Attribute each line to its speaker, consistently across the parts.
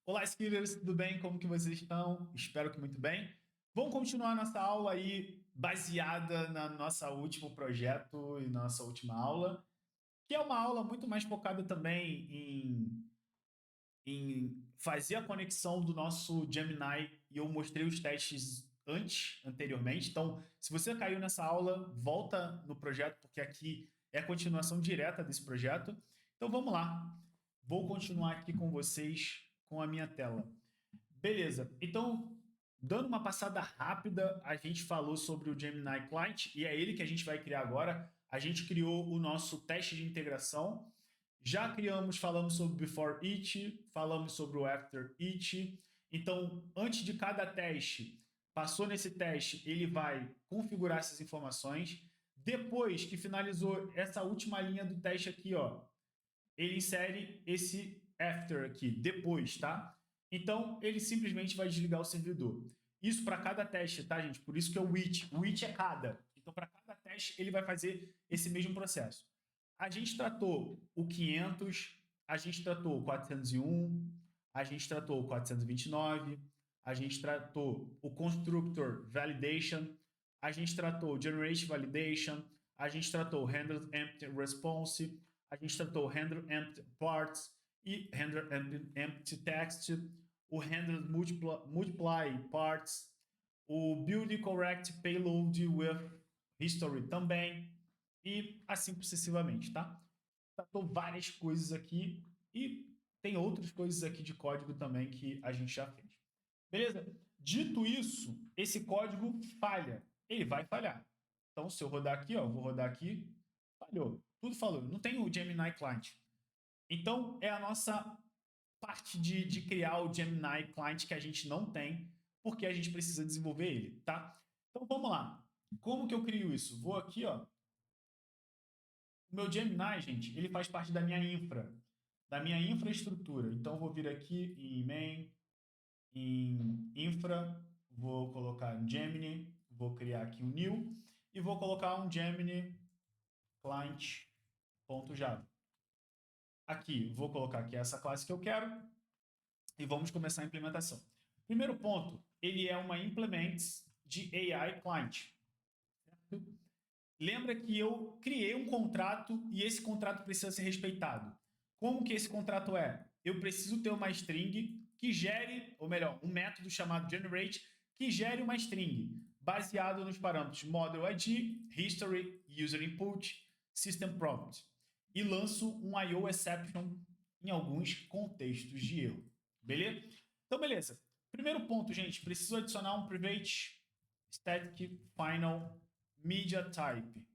Speaker 1: Olá, Skillers, tudo bem? Como que vocês estão? Espero que muito bem. Vamos continuar nossa aula aí baseada na nossa último projeto e nossa última aula, que é uma aula muito mais focada também em fazer a conexão do nosso Gemini e eu mostrei os testes anteriormente. Então, se você caiu nessa aula, volta no projeto, porque aqui é a continuação direta desse projeto. Então, vamos lá. Vou continuar aqui com vocês com a minha tela. Beleza. Então, dando uma passada rápida, a gente falou sobre o Gemini Client e é ele que a gente vai criar agora. A gente criou o nosso teste de integração. Já criamos, falamos sobre o Before Each, falamos sobre o After Each. Então, antes de cada teste, passou nesse teste, ele vai configurar essas informações. Depois que finalizou essa última linha do teste aqui, ó, ele insere esse after aqui, depois, tá? Então, ele simplesmente vai desligar o servidor. Isso para cada teste, tá, gente? Por isso que é o which. O which é cada. Então, para cada teste, ele vai fazer esse mesmo processo. A gente tratou o 500, a gente tratou o 401, a gente tratou o 429, a gente tratou o Constructor Validation, a gente tratou o Generation Validation, a gente tratou o Handle Empty Response, a gente tratou o Handle Empty Parts e Handle Empty Text, o Handle Multiply Parts, o Build Correct Payload with History também, e assim sucessivamente, tá? Tratou várias coisas aqui e tem outras coisas aqui de código também que a gente já fez. Beleza? Dito isso, esse código falha. Ele vai falhar. Então, se eu rodar aqui, ó, vou rodar aqui, falhou. Tudo falou. Não tem o Gemini Client. Então, é a nossa parte de criar o Gemini Client que a gente não tem, porque a gente precisa desenvolver ele, tá? Então, vamos lá. Como que eu crio isso? Vou aqui, ó. O meu Gemini, gente, ele faz parte da minha infraestrutura. Então, vou vir aqui em main, em infra, vou colocar Gemini, vou criar aqui um new e vou colocar um Gemini client.java. Aqui, vou colocar aqui essa classe que eu quero e vamos começar a implementação. Primeiro ponto, ele é uma implement de AI client. Certo? Lembra que eu criei um contrato e esse contrato precisa ser respeitado. Como que esse contrato é? Eu preciso ter uma string que gere, ou melhor, um método chamado generate que gere uma string baseado nos parâmetros model ID, history, user input, system prompt e lanço um IO exception em alguns contextos de erro. Beleza? Então, beleza. Primeiro ponto, gente, preciso adicionar um private static final media type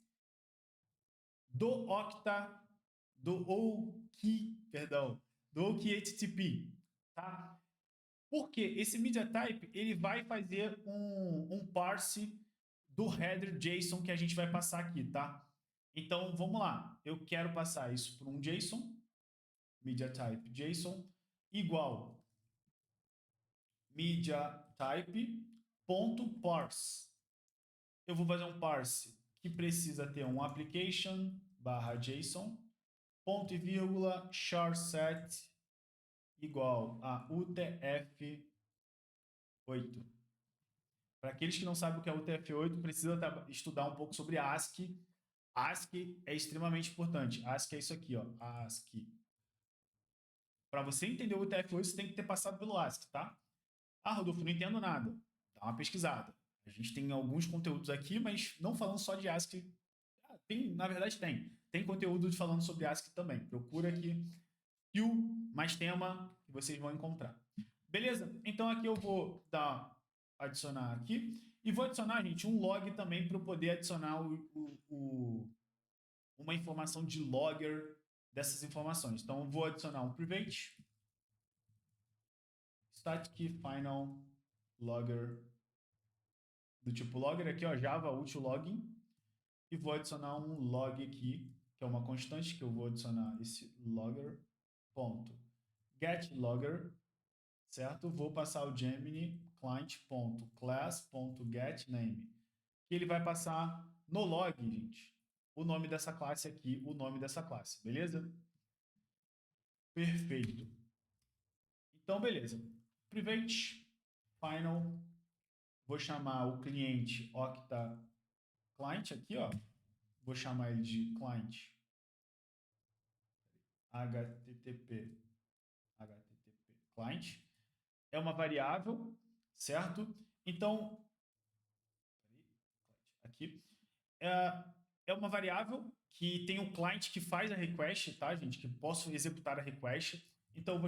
Speaker 1: do Okta, do OKI, perdão, do OKI HTTP, tá? Porque esse media type ele vai fazer um parse do header JSON que a gente vai passar aqui, tá? Então vamos lá, eu quero passar isso para um JSON, media type JSON igual media type ponto parse. Eu vou fazer um parse que precisa ter um application barra JSON, ponto e vírgula, char set igual a UTF-8. Para aqueles que não sabem o que é UTF-8, precisa estudar um pouco sobre ASCII. ASCII é extremamente importante. ASCII é isso aqui, ó, ASCII. Para você entender o UTF-8, você tem que ter passado pelo ASCII, tá? Ah, Rodolfo, não entendo nada. Dá uma pesquisada. A gente tem alguns conteúdos aqui, mas não falando só de ASCII. Tem, na verdade, tem. Tem conteúdo falando sobre ASCII também. Procura aqui mais tema que vocês vão encontrar. Beleza? Então aqui eu vou adicionar aqui e vou adicionar, gente, um log também para eu poder adicionar uma informação de logger dessas informações. Então eu vou adicionar um private static final logger do tipo logger aqui, ó, Java util login, e vou adicionar um log aqui, que é uma constante que eu vou adicionar esse logger ponto get logger, certo? Vou passar o Gemini client.class.getName, que ele vai passar no log, gente, o nome dessa classe aqui, o nome dessa classe, beleza? Perfeito. Então, beleza. Private, final, vou chamar o cliente Octa Client aqui, ó. Vou chamar ele de client HTTP client. É uma variável, certo? Então, aqui, é uma variável que tem um client que faz a request, tá, gente? Que posso executar a request. Então, eu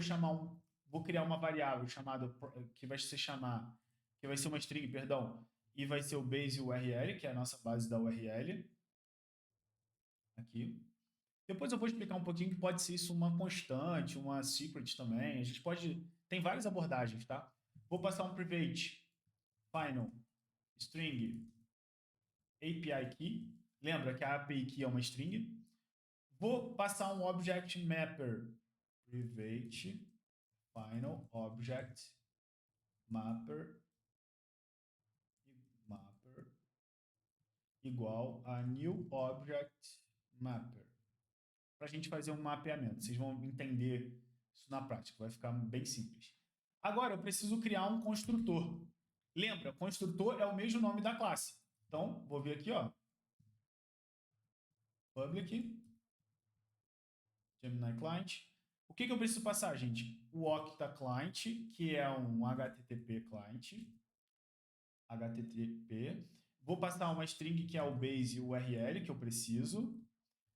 Speaker 1: vou criar uma variável chamada, que vai ser uma string, perdão, e vai ser o base URL, que é a nossa base da URL. Aqui. Depois eu vou explicar um pouquinho que pode ser isso uma constante, uma secret também. A gente pode... Tem várias abordagens, tá? Vou passar um private final string API key. Lembra que a API key é uma string. Vou passar um object mapper private final object mapper igual a new object mapper, para a gente fazer um mapeamento. Vocês vão entender isso na prática, vai ficar bem simples. Agora, eu preciso criar um construtor. Lembra, construtor é o mesmo nome da classe. Então, vou vir aqui, ó. Public, Gemini Client. O que eu preciso passar, gente? O Octa Client, que é um HTTP Client. HTTP. Vou passar uma string, que é o base URL, que eu preciso.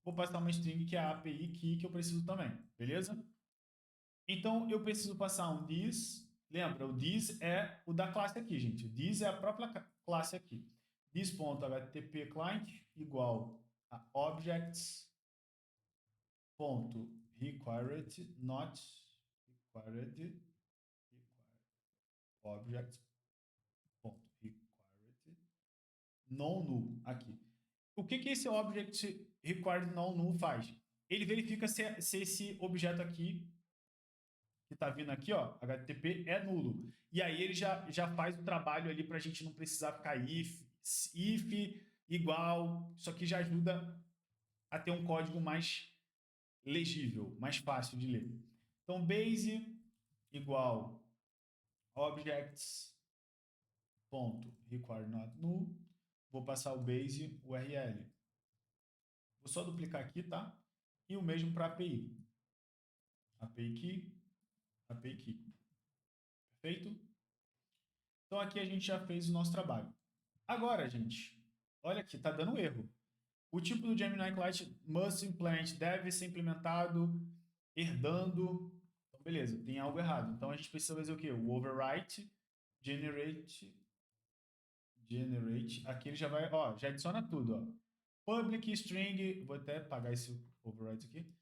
Speaker 1: Vou passar uma string, que é a API key, que eu preciso também. Beleza? Então, eu preciso passar um this. Lembra, o this é o da classe aqui, gente. O this é a própria classe aqui. This.http client igual a objects.required not required objects.required non null aqui. O que esse object required non null faz? Ele verifica se esse objeto aqui que está vindo aqui, ó, HTTP, é nulo. E aí ele já faz o trabalho ali para a gente não precisar ficar if igual. Isso aqui já ajuda a ter um código mais legível, mais fácil de ler. Então, base igual objects.require not null. Vou passar o base URL. Vou só duplicar aqui, tá? E o mesmo para API. API key, API key. Perfeito? Então, aqui a gente já fez o nosso trabalho. Agora, gente, olha aqui, tá dando erro. O tipo do Gemini Client must implement deve ser implementado herdando. Então, beleza, tem algo errado. Então, a gente precisa fazer o quê? O overwrite, generate. Aqui ele já vai, ó, já adiciona tudo, ó. Public string, vou até apagar esse overwrite aqui.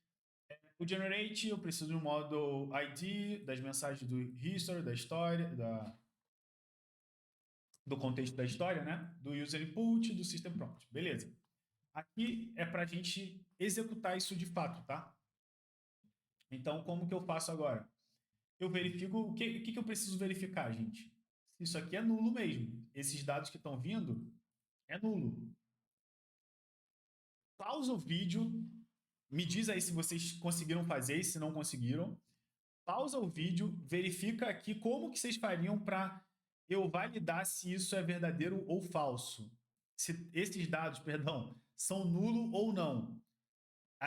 Speaker 1: O generate, eu preciso de um modo ID, das mensagens do history, da história, do contexto da história, né? Do user input, do system prompt. Beleza. Aqui é para a gente executar isso de fato, tá? Então, como que eu faço agora? Eu verifico o que eu preciso verificar, gente. Isso aqui é nulo mesmo. Esses dados que estão vindo é nulo. Pausa o vídeo, me diz aí se vocês conseguiram fazer e se não conseguiram. Pausa o vídeo, verifica aqui como que vocês fariam para eu validar se isso é verdadeiro ou falso. Se esses dados, perdão, são nulo ou não.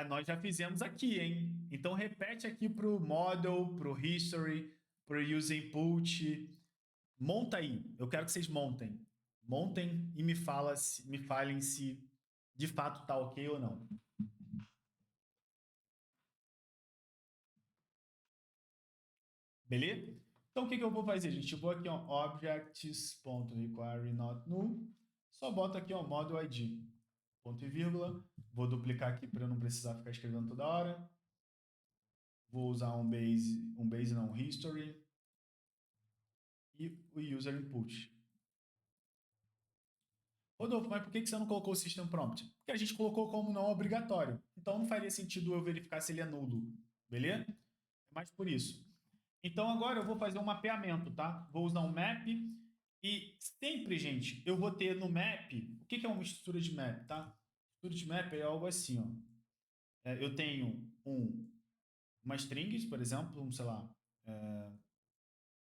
Speaker 1: Nós já fizemos aqui, hein? Então repete aqui para o model, para o history, para o user input. Monta aí. Eu quero que vocês montem. Montem e me falem se de fato está ok ou não. Beleza? Então, o que eu vou fazer, gente? Eu vou aqui, ó, objects.require not null. Só boto aqui, ó, model ID. Ponto e vírgula. Vou duplicar aqui para eu não precisar ficar escrevendo toda hora. Vou usar um base não, history. E o user input. Rodolfo, mas por que você não colocou o system prompt? Porque a gente colocou como não obrigatório. Então, não faria sentido eu verificar se ele é nulo. Beleza? É mais por isso. Então, agora eu vou fazer um mapeamento, tá? Vou usar um map. E sempre, gente, eu vou ter no map... O que é uma estrutura de map, tá? Estrutura de map é algo assim, ó. Eu tenho uma string, por exemplo, sei lá...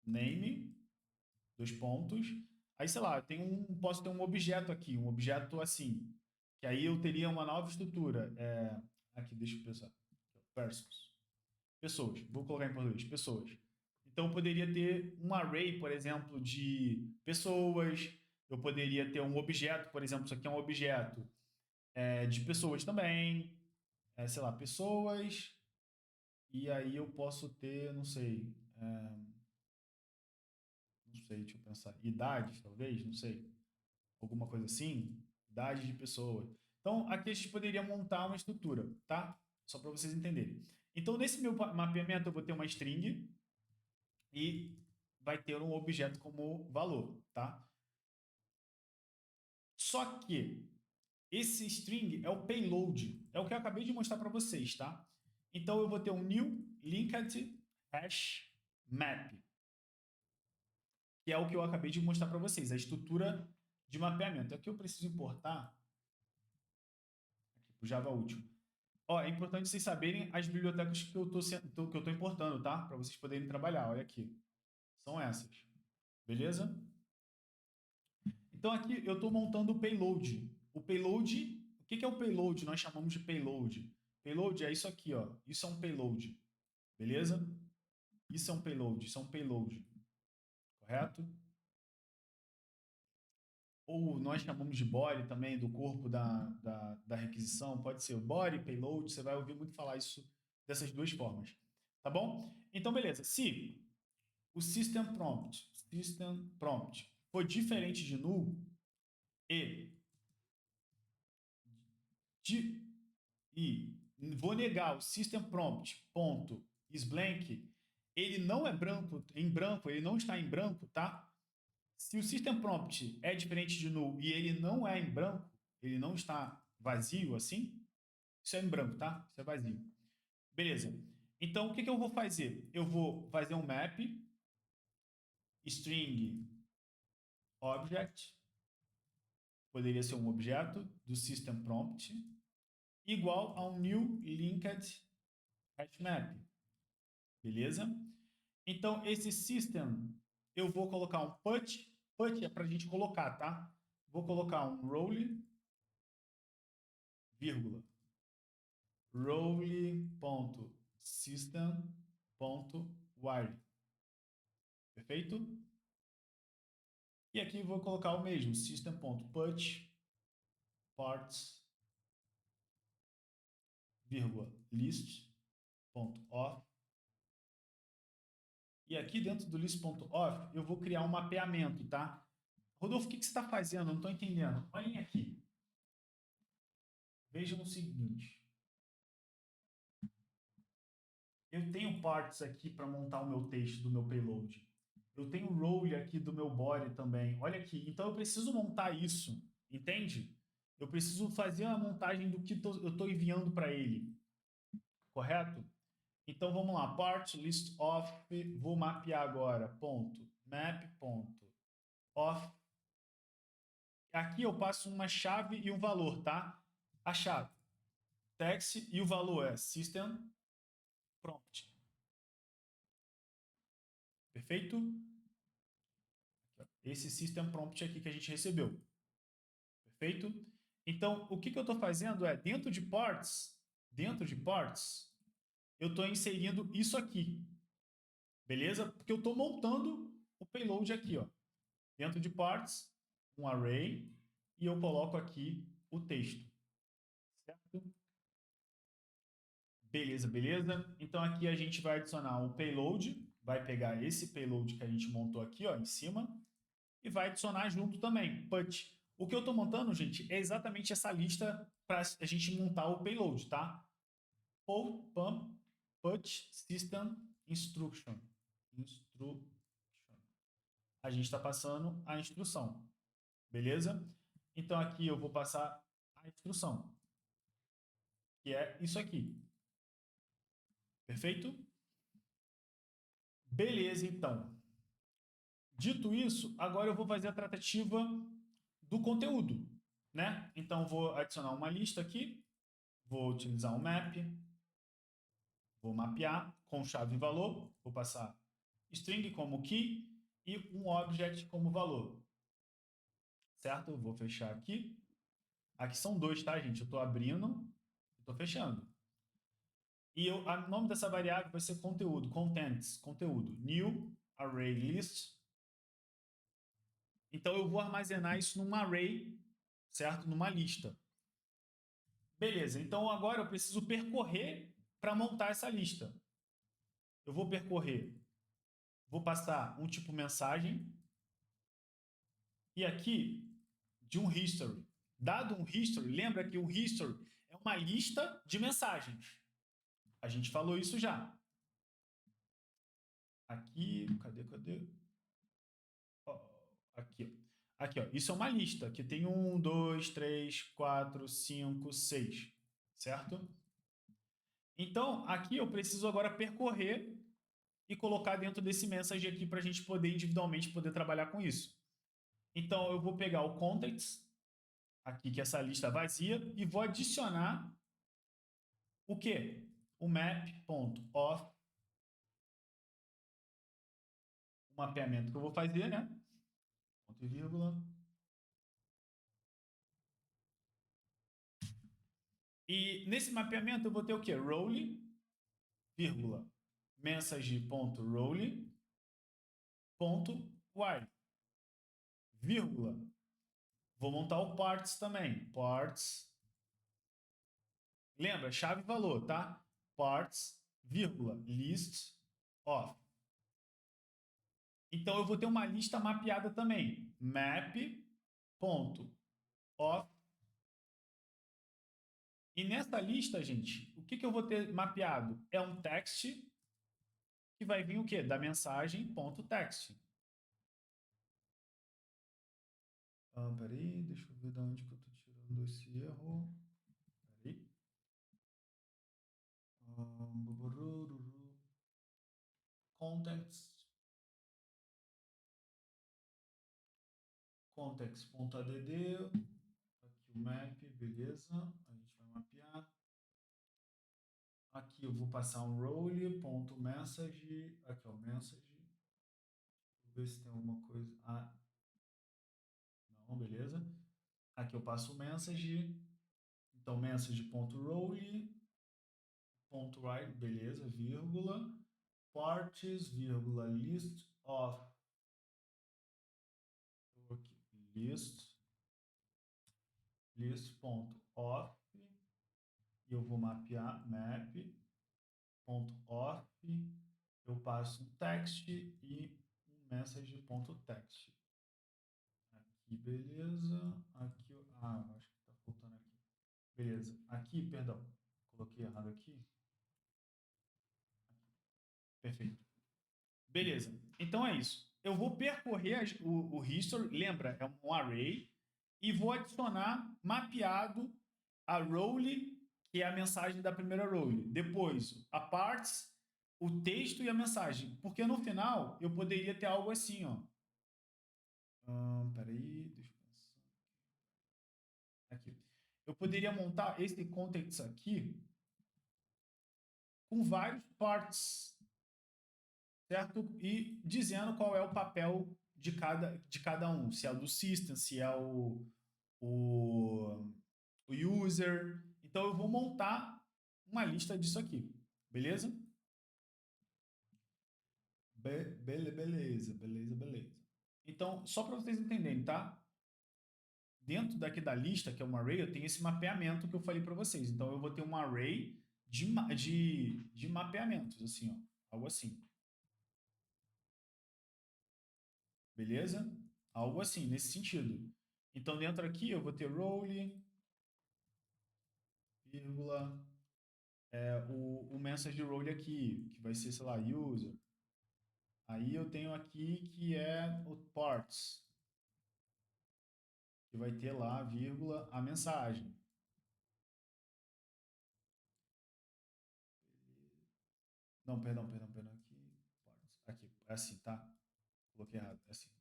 Speaker 1: name, dois pontos. Aí, sei lá, posso ter um objeto aqui, um objeto assim, que aí eu teria uma nova estrutura. Aqui, deixa eu pensar. Persons. Pessoas. Vou colocar em português. Pessoas. Então, eu poderia ter um array, por exemplo, de pessoas. Eu poderia ter um objeto, por exemplo, isso aqui é um objeto de pessoas também. Sei lá, pessoas. E aí eu posso ter, não sei, deixa eu pensar, idades, talvez, não sei, alguma coisa assim, idade de pessoa. Então, aqui a gente poderia montar uma estrutura, tá? Só para vocês entenderem. Então, nesse meu mapeamento, eu vou ter uma string e vai ter um objeto como valor, tá? Só que esse string é o payload, é o que eu acabei de mostrar para vocês, tá? Então, eu vou ter um new linked hash map, que é o que eu acabei de mostrar para vocês, a estrutura de mapeamento. Aqui eu preciso importar aqui para o Java útil. É importante vocês saberem as bibliotecas que eu estou importando, tá? Para vocês poderem trabalhar. Olha aqui. São essas. Beleza? Então aqui eu estou montando o payload. O payload, o que é o payload? Nós chamamos de payload. Payload é isso aqui, ó. Isso é um payload. Beleza? Isso é um payload. Isso é um payload. Correto? Ou nós chamamos de body também, do corpo da requisição, pode ser o body, payload, você vai ouvir muito falar isso dessas duas formas, tá bom? Então, beleza, se o system prompt for diferente de null e vou negar o system prompt ponto isBlank, ele não é em branco, ele não está em branco, tá? Se o system prompt é diferente de null e ele não é em branco, ele não está vazio assim, isso é em branco, tá? Isso é vazio. Beleza. Então, o que eu vou fazer? Eu vou fazer um map string object, poderia ser um objeto do system prompt, igual a um new linked hash map. Beleza? Então, esse system, eu vou colocar um put é para a gente colocar, tá? Vou colocar um role, vírgula, role.system.while. Perfeito? E aqui vou colocar o mesmo, system.put parts, vírgula, list.off. E aqui dentro do list.off eu vou criar um mapeamento, tá? Rodolfo, o que você está fazendo? Eu não estou entendendo. Olhem aqui. Vejam o seguinte. Eu tenho parts aqui para montar o meu texto do meu payload. Eu tenho role aqui do meu body também. Olha aqui. Então eu preciso montar isso, entende? Eu preciso fazer a montagem do que eu estou enviando para ele. Correto? Então vamos lá. Part list of. Vou mapear agora. Ponto. Map. Ponto. Of. Aqui eu passo uma chave e um valor, tá? A chave text e o valor é system prompt. Perfeito? Esse system prompt aqui que a gente recebeu. Perfeito? Então, o que eu estou fazendo é, dentro de parts, eu estou inserindo isso aqui. Beleza? Porque eu estou montando o payload aqui, ó. Dentro de parts, um array, e eu coloco aqui o texto. Certo? Beleza, beleza? Então, aqui a gente vai adicionar um payload, vai pegar esse payload que a gente montou aqui, ó, em cima, e vai adicionar junto também, put. O que eu estou montando, gente, é exatamente essa lista para a gente montar o payload, tá? Put system instruction. A gente está passando a instrução, beleza? Então, aqui eu vou passar a instrução, que é isso aqui. Perfeito? Beleza, então. Dito isso, agora eu vou fazer a tratativa do conteúdo, né? Então, vou adicionar uma lista aqui, vou utilizar um map, vou mapear com chave e valor, vou passar string como key e um object como valor. Certo? Eu vou fechar aqui. Aqui são dois, tá, gente? Eu estou abrindo e estou fechando. E o nome dessa variável vai ser conteúdo, contents, conteúdo. New array list. Então, eu vou armazenar isso num array, certo? Numa lista. Beleza, então agora eu preciso percorrer para montar essa lista. Eu vou percorrer, vou passar um tipo mensagem e aqui de um history. Dado um history, lembra que o history é uma lista de mensagens. A gente falou isso já. Aqui, cadê? Aqui, ó. Aqui, ó. Isso é uma lista. Aqui tem 1, 2, 3, 4, 5, 6. Certo? Então, aqui eu preciso agora percorrer e colocar dentro desse message aqui para a gente poder individualmente poder trabalhar com isso. Então, eu vou pegar o context, aqui que é essa lista vazia, e vou adicionar o quê? O map.off, o mapeamento que eu vou fazer, né? Ponto e vírgula. E nesse mapeamento eu vou ter o quê? Role, vírgula, message.role.while, vírgula. Vou montar o parts também. Parts. Lembra, chave e valor, tá? Parts, vírgula, list of. Então, eu vou ter uma lista mapeada também. Map.of. E nessa lista, gente, o que eu vou ter mapeado? É um text que vai vir o quê? Da mensagem.text. Peraí, deixa eu ver de onde que eu estou tirando esse erro. Peraí. Context. Context.add. Aqui o map, beleza. A gente vai mapear. Aqui eu vou passar um role.message. Aqui, ó, message. Vou ver se tem alguma coisa. Ah, não, beleza. Aqui eu passo o message. Então, message.role.write, beleza, vírgula. Parts, vírgula, list of. Aqui, list.off. E eu vou mapear map.off. Eu passo um text e um message.text. Aqui, beleza. Aqui, acho que tá faltando aqui. Beleza. Aqui, perdão. Coloquei errado aqui. Perfeito. Beleza. Então é isso. Eu vou percorrer o history, lembra, é um array, e vou adicionar mapeado a role, que é a mensagem da primeira role. Depois, a parts, o texto e a mensagem. Porque no final, eu poderia ter algo assim, ó. Peraí, deixa eu pensar. Aqui. Eu poderia montar esse context aqui com vários parts, certo? E dizendo qual é o papel de cada um. Se é o do system, se é o user. Então, eu vou montar uma lista disso aqui. Beleza? Beleza. Então, só para vocês entenderem, tá? Dentro daqui da lista, que é um array, eu tenho esse mapeamento que eu falei para vocês. Então, eu vou ter um array de mapeamentos, assim, ó, algo assim. Beleza? Algo assim, nesse sentido. Então, dentro aqui, eu vou ter role, vírgula, o message role aqui, que vai ser, sei lá, user. Aí eu tenho aqui que é o parts, que vai ter lá, vírgula, a mensagem. Não, perdão, aqui, parts. Aqui, é assim, tá? Coloquei errado, é assim.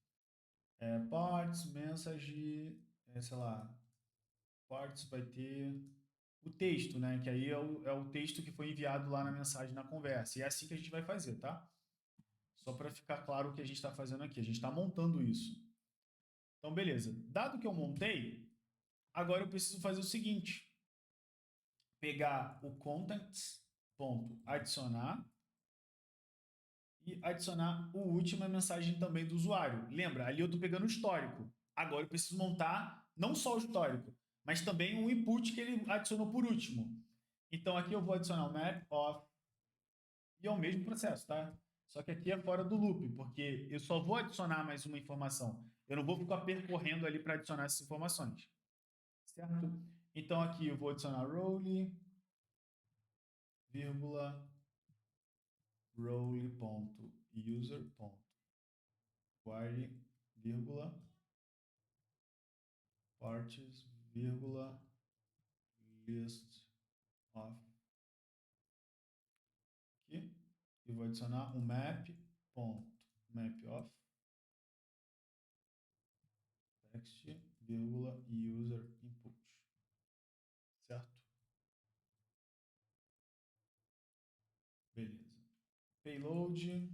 Speaker 1: Parts, message, sei lá, parts vai ter o texto, né? Que aí é o texto que foi enviado lá na mensagem na conversa. E é assim que a gente vai fazer, tá? Só para ficar claro o que a gente está fazendo aqui. A gente está montando isso. Então, beleza. Dado que eu montei, agora eu preciso fazer o seguinte. Pegar o contents.adicionar e adicionar o última mensagem também do usuário. Lembra, ali eu estou pegando o histórico. Agora eu preciso montar não só o histórico, mas também o input que ele adicionou por último. Então aqui eu vou adicionar o map of e é o mesmo processo, tá? Só que aqui é fora do loop, porque eu só vou adicionar mais uma informação. Eu não vou ficar percorrendo ali para adicionar essas informações. Certo? Então aqui eu vou adicionar role, vírgula, role.user.query, vírgula, partes, vírgula, list of. Aqui. E vou adicionar um map.mapof text, vírgula, user input. Certo? Beleza. Payload.put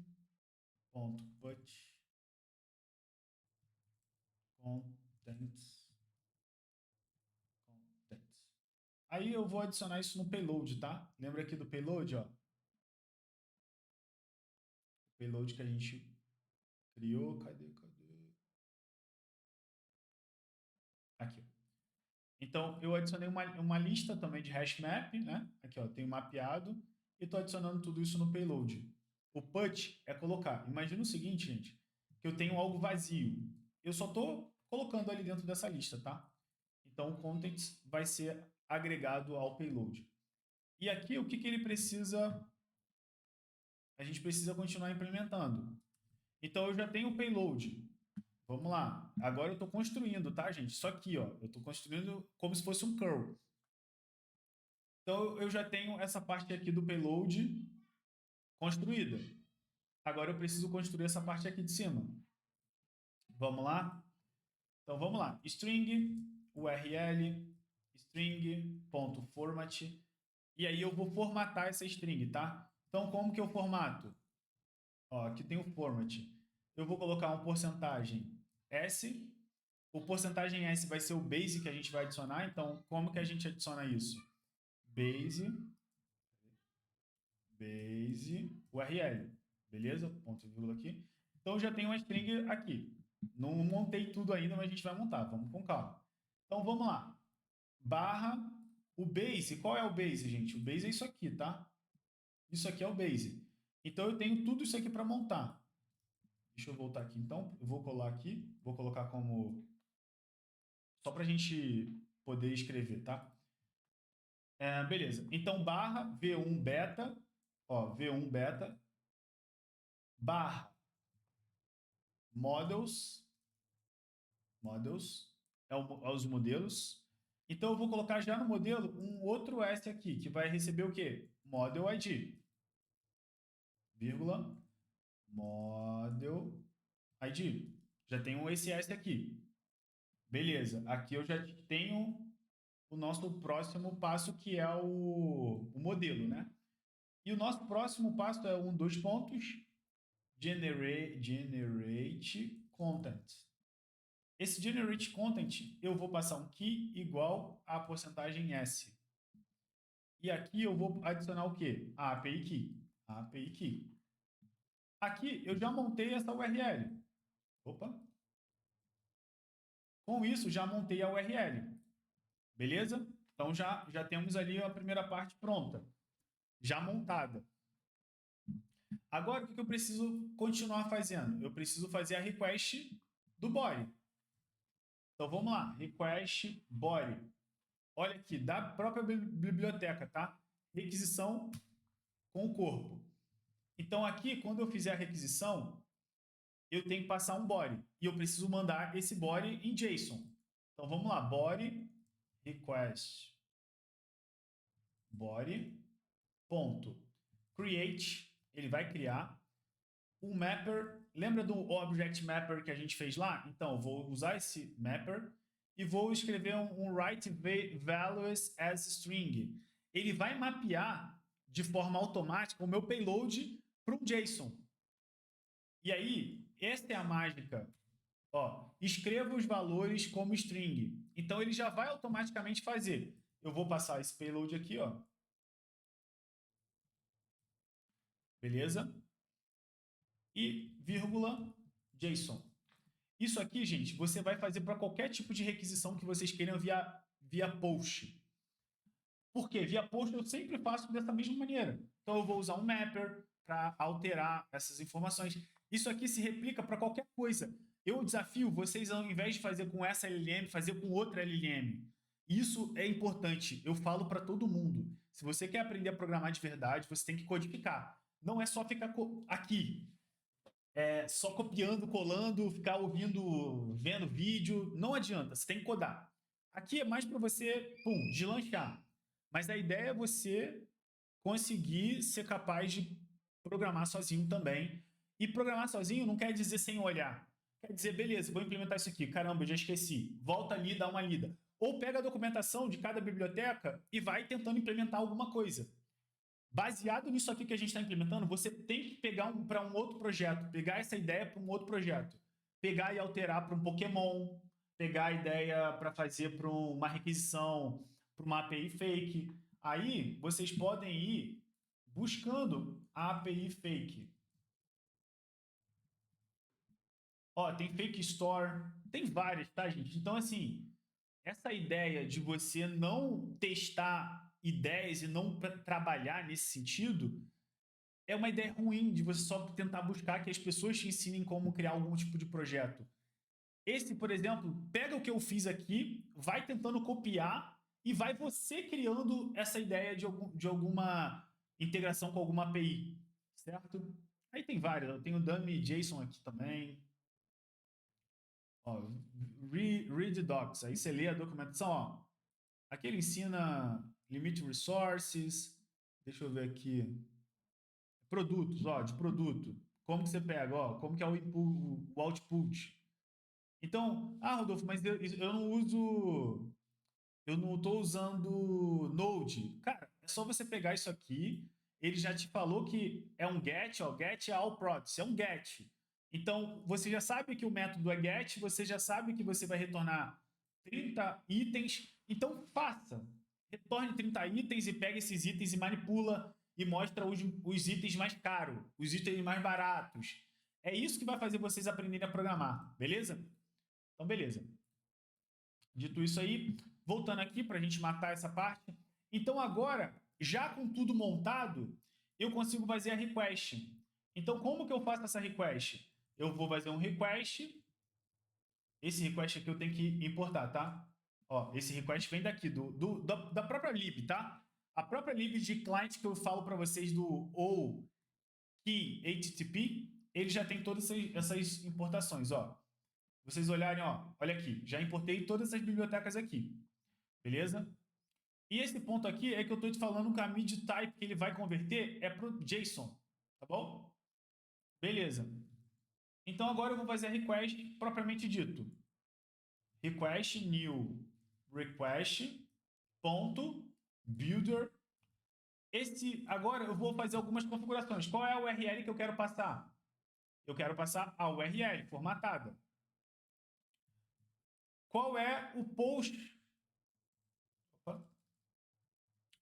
Speaker 1: contents. Aí eu vou adicionar isso no payload, tá? Lembra aqui do payload, ó? O payload que a gente criou. Cadê? Aqui. Então, eu adicionei uma lista também de hash map, né? Aqui, ó, tenho mapeado e estou adicionando tudo isso no payload. O put é colocar. Imagina o seguinte, gente, que eu tenho algo vazio. Eu só estou colocando ali dentro dessa lista, tá? Então, o contents vai ser agregado ao payload. E aqui, o que ele precisa? A gente precisa continuar implementando. Então, eu já tenho o payload. Vamos lá. Agora eu estou construindo, tá, gente? Isso aqui, ó. Eu estou construindo como se fosse um curl. Então, eu já tenho essa parte aqui do payload construída. Agora eu preciso construir essa parte aqui de cima. Vamos lá? Então, vamos lá. String, URL, string.format. E aí eu vou formatar essa string, tá? Então, como que eu formato? Ó, aqui tem o format. Eu vou colocar um porcentagem S. O porcentagem S vai ser o base que a gente vai adicionar. Então, como que a gente adiciona isso? Base URL. Beleza? Ponto e vírgula aqui. Então, eu já tenho uma string aqui. Não montei tudo ainda, mas a gente vai montar. Vamos com calma. Então, vamos lá. Barra o base. Qual é o base, gente? O base é isso aqui, tá? Isso aqui é o base. Então, eu tenho tudo isso aqui para montar. Deixa eu voltar aqui, então. Eu vou colar aqui. Vou colocar como... Só para a gente poder escrever, tá? Beleza. Então, barra V1 beta. Ó, V1 beta. Barra models é os modelos. Então, eu vou colocar já no modelo um outro S aqui, que vai receber o quê? Model ID. Vírgula, model ID. Já tenho esse S aqui. Beleza. Aqui eu já tenho o nosso próximo passo, que é o modelo, né? E o nosso próximo passo é dois pontos, generate content. Esse generate content, eu vou passar um key igual a porcentagem S. E aqui eu vou adicionar o quê? A API key. A API key. Aqui eu já montei essa URL. Opa! Com isso, já montei a URL. Beleza? Então, já temos ali a primeira parte pronta. Já montada. Agora, o que eu preciso continuar fazendo? Eu preciso fazer a request do body. Então, vamos lá. Request body. Olha aqui, da própria biblioteca, tá? Requisição com o corpo. Então, aqui, quando eu fizer a requisição, eu tenho que passar um body. E eu preciso mandar esse body em JSON. Então, vamos lá. Body request body ponto create, ele vai criar um mapper. Lembra do object mapper que a gente fez lá? Então, eu vou usar esse mapper e vou escrever um write values as string. Ele vai mapear de forma automática o meu payload para um JSON. E aí, essa é a mágica. Ó, escreva os valores como string. Então, ele já vai automaticamente fazer. Eu vou passar esse payload aqui, ó. Beleza? E vírgula JSON. Isso aqui, gente, você vai fazer para qualquer tipo de requisição que vocês queiram via post. Por quê? Via post eu sempre faço dessa mesma maneira. Então, eu vou usar um mapper para alterar essas informações. Isso aqui se replica para qualquer coisa. Eu desafio vocês, ao invés de fazer com essa LLM, fazer com outra LLM. Isso é importante. Eu falo para todo mundo. Se você quer aprender a programar de verdade, você tem que codificar. Não é só ficar aqui, só copiando, colando, ficar ouvindo, vendo vídeo. Não adianta, você tem que codar. Aqui é mais para você, deslanchar. Mas a ideia é você conseguir ser capaz de programar sozinho também. E programar sozinho não quer dizer sem olhar. Quer dizer, beleza, vou implementar isso aqui. Caramba, eu já esqueci. Volta ali, dá uma lida. Ou pega a documentação de cada biblioteca e vai tentando implementar alguma coisa. Baseado nisso aqui que a gente está implementando, você tem que pegar para um outro projeto, pegar essa ideia para um outro projeto, pegar e alterar para um Pokémon, pegar a ideia para fazer para uma requisição, para uma API fake. Aí vocês podem ir buscando a API fake. Ó, tem Fake Store, tem várias, tá, gente? Então, assim, essa ideia de você não testar ideias e não trabalhar nesse sentido é uma ideia ruim de você só tentar buscar que as pessoas te ensinem como criar algum tipo de projeto. Esse, por exemplo, pega o que eu fiz aqui, vai tentando copiar e vai você criando essa ideia de alguma integração com alguma API, certo? Aí tem várias, eu tenho o dummy JSON aqui também. Ó, read docs, aí você lê a documentação, ó. Aqui ele ensina limit resources, deixa eu ver aqui, produtos, ó, de produto. Como que você pega, ó, como que é o input, o output. Então, Rodolfo, mas eu não uso, eu não estou usando Node. Cara, é só você pegar isso aqui, ele já te falou que é um get, ó, get all prods, é um get. Então, você já sabe que o método é get, você já sabe que você vai retornar 30 itens, então faça. Retorne 30 itens e pega esses itens e manipula e mostra os itens mais caros, os itens mais baratos. É isso que vai fazer vocês aprenderem a programar, beleza? Então, beleza. Dito isso aí, voltando aqui para a gente matar essa parte. Então, agora, já com tudo montado, eu consigo fazer a request. Então, como que eu faço essa request? Eu vou fazer um request. Esse request aqui eu tenho que importar, tá? Ó, esse request vem daqui, da própria lib, tá? A própria lib de client que eu falo para vocês do ou key HTTP, ele já tem todas essas importações, ó. Vocês olharem, ó, olha aqui, já importei todas essas bibliotecas aqui, beleza? E esse ponto aqui é que eu estou te falando que a mid type que ele vai converter é para o JSON, tá bom? Beleza. Então agora eu vou fazer a request propriamente dito. Request new request ponto builder. Agora eu vou fazer algumas configurações. Qual é a URL que eu quero passar? Eu quero passar a URL formatada. Qual é o post? Opa.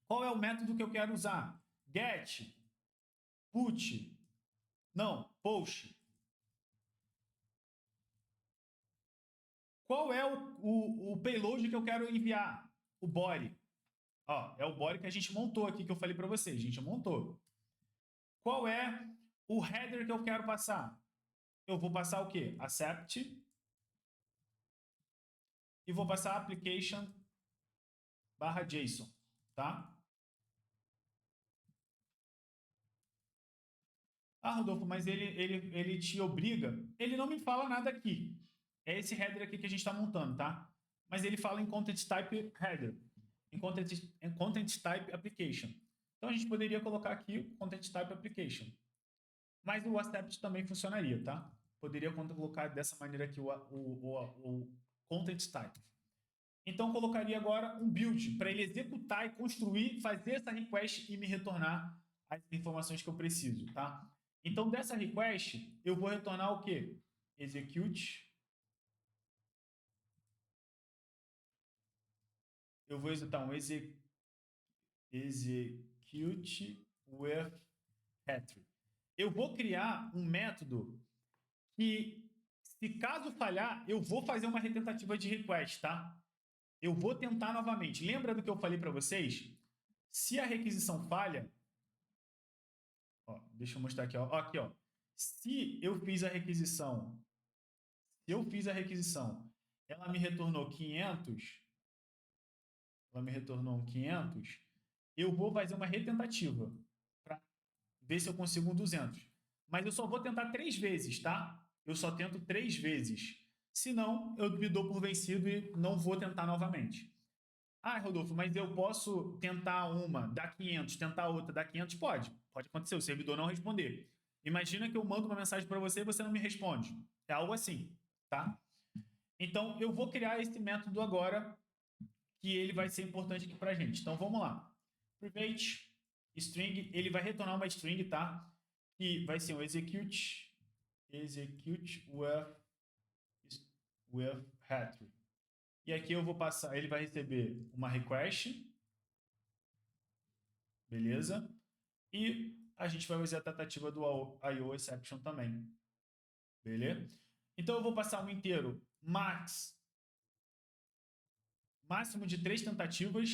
Speaker 1: Qual é o método que eu quero usar? Get, put, não, post. Qual é o payload que eu quero enviar? O body. Ó, é o body que a gente montou aqui, que eu falei para vocês. A gente montou. Qual é o header que eu quero passar? Eu vou passar o quê? Accept. E vou passar application /JSON, tá? Rodolfo, mas ele te obriga? Ele não me fala nada aqui. É esse header aqui que a gente está montando, tá? Mas ele fala em content type header, em content type application. Então a gente poderia colocar aqui o content type application. Mas o accept também funcionaria, tá? Poderia colocar dessa maneira aqui o content type. Então colocaria agora um build para ele executar e construir, fazer essa request e me retornar as informações que eu preciso, tá? Então, dessa request, eu vou retornar o quê? Execute. Eu vou executar um execute with hat. Eu vou criar um método que, se caso falhar, eu vou fazer uma retentativa de request, tá? Eu vou tentar novamente. Lembra do que eu falei para vocês? Se a requisição falha, ó, deixa eu mostrar aqui, ó, aqui, ó. Se eu fiz a requisição, ela me retornou 500, eu vou fazer uma retentativa para ver se eu consigo um 200. Mas eu só vou tentar 3 vezes, tá? Eu só tento 3 vezes. Se não, eu me dou por vencido e não vou tentar novamente. Ah, Rodolfo, mas eu posso tentar uma, dar 500, tentar outra, dar 500? Pode acontecer, o servidor não responder. Imagina que eu mando uma mensagem para você e você não me responde. É algo assim, tá? Então, eu vou criar esse método agora, que ele vai ser importante aqui para a gente. Então, vamos lá. Private string, ele vai retornar uma string, tá? Que vai ser um execute with hat. E aqui eu vou passar, ele vai receber uma request, beleza? E a gente vai fazer a tratativa do IO exception também, beleza? Então eu vou passar um inteiro máximo de 3 tentativas,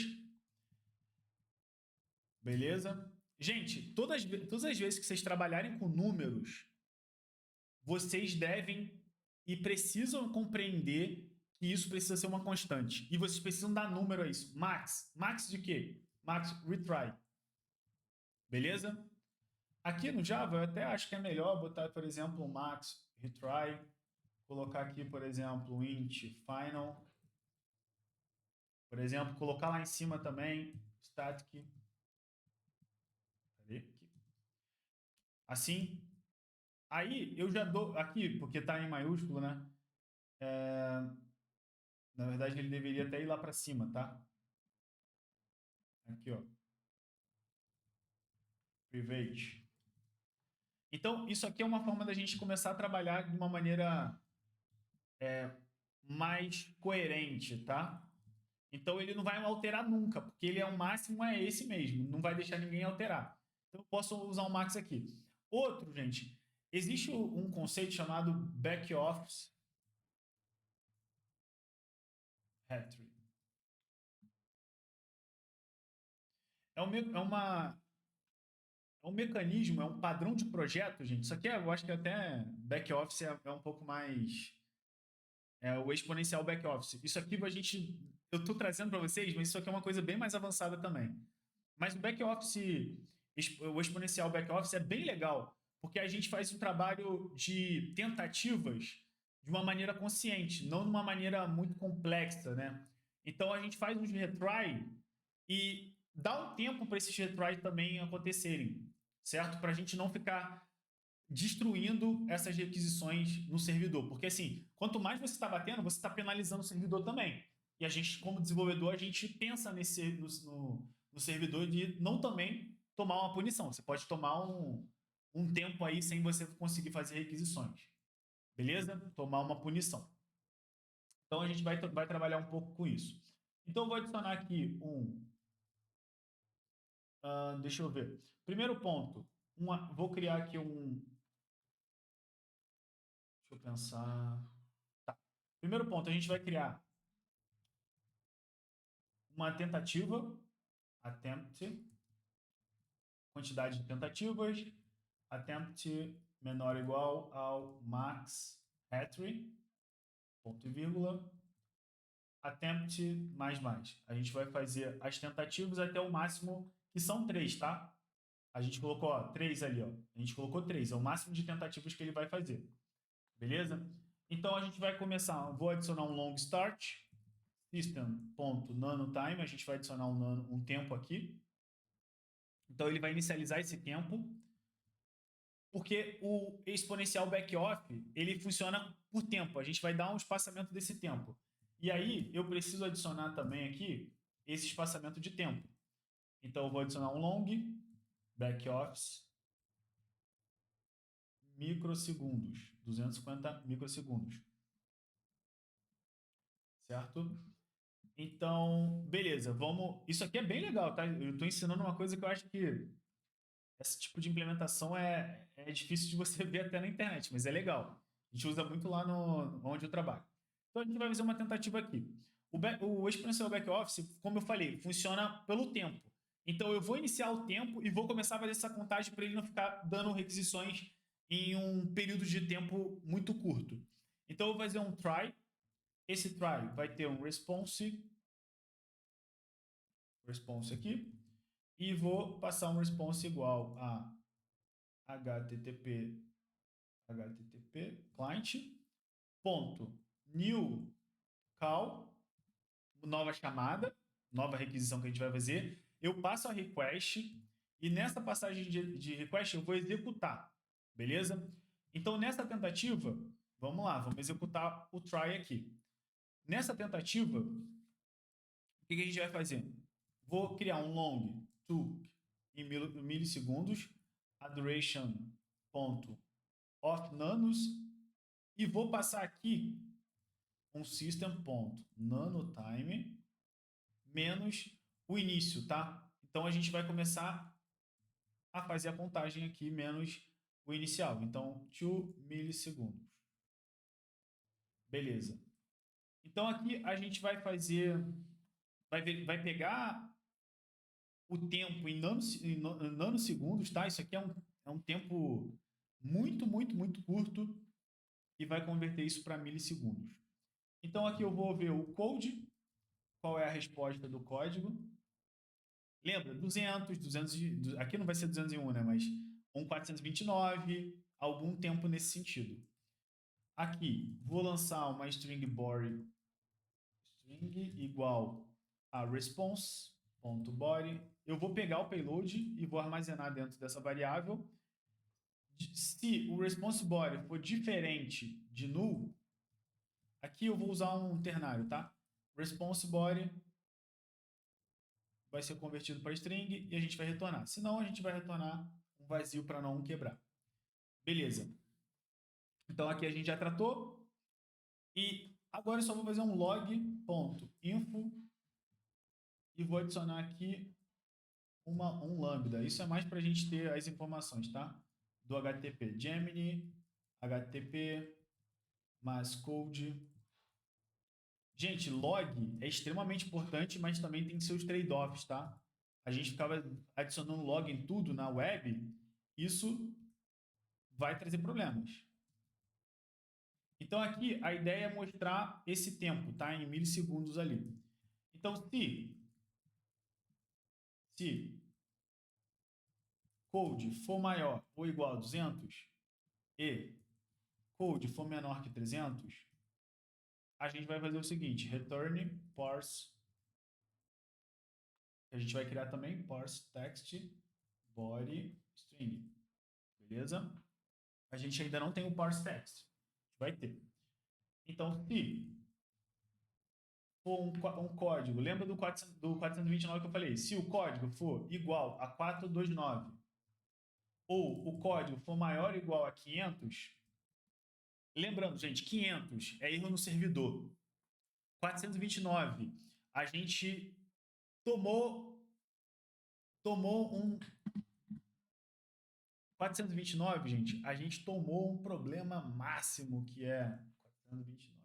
Speaker 1: beleza? Gente, todas as vezes que vocês trabalharem com números, vocês devem e precisam compreender que isso precisa ser uma constante. E vocês precisam dar número a isso. Max de quê? Max retry. Beleza? Aqui no Java, eu até acho que é melhor botar, por exemplo, max retry. Colocar aqui, por exemplo, int final. Por exemplo, colocar lá em cima também static. Assim. Aí eu já dou aqui, porque está em maiúsculo, né? Na verdade, ele deveria até ir lá para cima, tá? Aqui, ó. Private. Então, isso aqui é uma forma da gente começar a trabalhar de uma maneira mais coerente, tá? Então, ele não vai alterar nunca, porque ele é o máximo, é esse mesmo. Não vai deixar ninguém alterar. Então, eu posso usar um max aqui. Outro, gente, existe um conceito chamado backoffice hat. É um mecanismo, é um padrão de projeto, gente. Isso aqui eu acho que até back-office é um pouco mais... É o exponencial back-office. Isso aqui eu estou trazendo para vocês, mas isso aqui é uma coisa bem mais avançada também. Mas o back-office, o exponencial back-office é bem legal, porque a gente faz um trabalho de tentativas de uma maneira consciente, não de uma maneira muito complexa, né? Então, a gente faz uns retry e dá um tempo para esses retry também acontecerem, certo? Para a gente não ficar destruindo essas requisições no servidor. Porque, assim, quanto mais você está batendo, você está penalizando o servidor também. E a gente, como desenvolvedor, a gente pensa no servidor de não também tomar uma punição. Você pode tomar um tempo aí sem você conseguir fazer requisições. Beleza? Tomar uma punição. Então, a gente vai trabalhar um pouco com isso. Então, eu vou adicionar aqui deixa eu ver. Primeiro ponto. Vou criar aqui deixa eu pensar. Tá. Primeiro ponto, a gente vai criar uma tentativa, attempt, quantidade de tentativas, attempt menor ou igual ao max hatchery, ponto e vírgula, attempt mais. A gente vai fazer as tentativas até o máximo, que são 3, tá? A gente colocou, ó, 3 ali, ó. A gente colocou 3, é o máximo de tentativas que ele vai fazer. Beleza? Então, a gente vai começar, vou adicionar um long start, system.nanotime, a gente vai adicionar um tempo aqui. Então, ele vai inicializar esse tempo, porque o exponencial backoff, ele funciona por tempo. A gente vai dar um espaçamento desse tempo. E aí, eu preciso adicionar também aqui esse espaçamento de tempo. Então, eu vou adicionar um long, backoffice, microsegundos. 250 microsegundos. Certo? Então, beleza, vamos. Isso aqui é bem legal, tá? Eu estou ensinando uma coisa que eu acho que esse tipo de implementação é difícil de você ver até na internet, mas é legal. A gente usa muito lá no, onde eu trabalho. Então, a gente vai fazer uma tentativa aqui. O exponencial back-office, como eu falei, funciona pelo tempo. Então, eu vou iniciar o tempo e vou começar a fazer essa contagem para ele não ficar dando requisições em um período de tempo muito curto. Então, eu vou fazer um try. Esse try vai ter um response aqui, e vou passar um response igual a http client ponto new call, nova chamada, nova requisição que a gente vai fazer. Eu passo a request e nessa passagem de request eu vou executar, beleza? Então nessa tentativa, vamos lá, vamos executar o try aqui. Nessa tentativa, o que a gente vai fazer? Vou criar um long took em milissegundos, a duration ponto of nanos, e vou passar aqui um system ponto nanotime menos o início, tá? Então a gente vai começar a fazer a contagem aqui menos o inicial. Então 2 milissegundos. Beleza. Então aqui a gente vai fazer, vai pegar o tempo em nanosegundos, tá? Isso aqui é um tempo muito, muito, muito curto e vai converter isso para milissegundos. Então aqui eu vou ver o code, qual é a resposta do código. Lembra, 200, aqui não vai ser 201, né? Mas 429, algum tempo nesse sentido. Aqui, vou lançar uma string body, string igual a response.body. Eu vou pegar o payload e vou armazenar dentro dessa variável. Se o response body for diferente de null, aqui eu vou usar um ternário, tá? Response body vai ser convertido para string e a gente vai retornar. Senão, a gente vai retornar um vazio para não quebrar. Beleza. Então, aqui a gente já tratou. E agora eu só vou fazer um log.info e vou adicionar aqui um lambda. Isso é mais para a gente ter as informações, tá? Do HTTP Gemini, HTTP, mais code. Gente, log é extremamente importante, mas também tem seus trade-offs, tá? A gente ficava adicionando log em tudo na web, isso vai trazer problemas. Então, aqui, a ideia é mostrar esse tempo, tá? Em milissegundos ali. Então, se code for maior ou igual a 200 e code for menor que 300, a gente vai fazer o seguinte, return parse. A gente vai criar também parse text body string. Beleza? A gente ainda não tem o parse text. Vai ter. Então, se for um código, lembra do 429 que eu falei? Se o código for igual a 429 ou o código for maior ou igual a 500, lembrando, gente, 500 é erro no servidor. 429, a gente tomou um 429, gente, a gente tomou um problema máximo que é 429,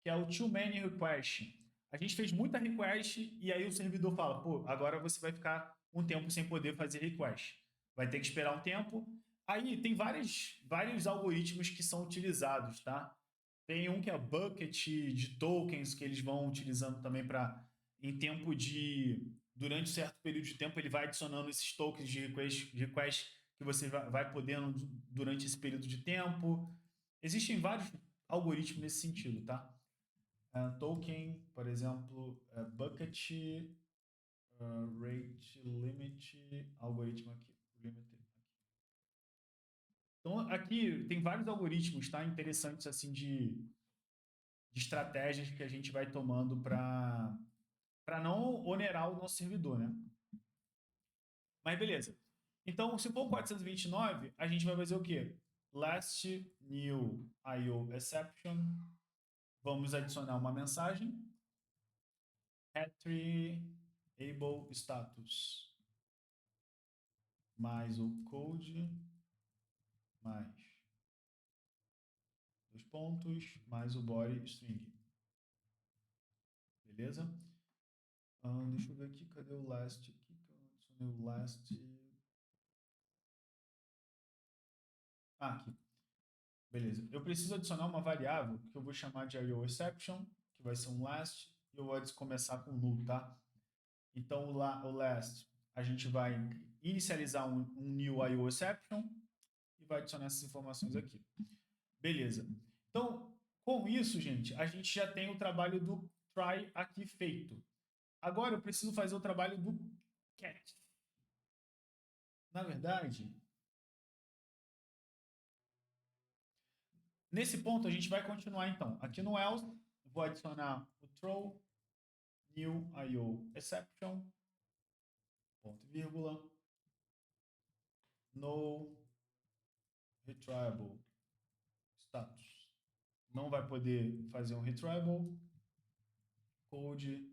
Speaker 1: que é o too many request. A gente fez muita request e aí o servidor fala, pô, agora você vai ficar um tempo sem poder fazer request. Vai ter que esperar um tempo. Aí tem vários algoritmos que são utilizados, tá? Tem um que é bucket de tokens que eles vão utilizando também para em tempo de durante um certo período de tempo ele vai adicionando esses tokens de request que você vai podendo durante esse período de tempo. Existem vários algoritmos nesse sentido, tá? Token, por exemplo, bucket rate limit algoritmo aqui, Então aqui tem vários algoritmos, tá? Interessantes assim de estratégias que a gente vai tomando para não onerar o nosso servidor, né? Mas beleza. Então, se for 429, a gente vai fazer o quê? Last new IO exception. Vamos adicionar uma mensagem. Retriable status. Mais o code. Mais 2 pontos. Mais o body string. Beleza? Deixa eu ver aqui. Cadê o last? Aqui que eu adicionei o last. Aqui. Beleza. Eu preciso adicionar uma variável que eu vou chamar de IOException, que vai ser um last, e eu vou começar com null, tá? Então, o last, a gente vai inicializar um new IOException e vai adicionar essas informações aqui. Beleza. Então, com isso, gente, a gente já tem o trabalho do try aqui feito. Agora eu preciso fazer o trabalho do catch. Na verdade, nesse ponto a gente vai continuar então. Aqui no else, vou adicionar o throw new IO exception, ponto vírgula, no retriable status. Não vai poder fazer um retriable, code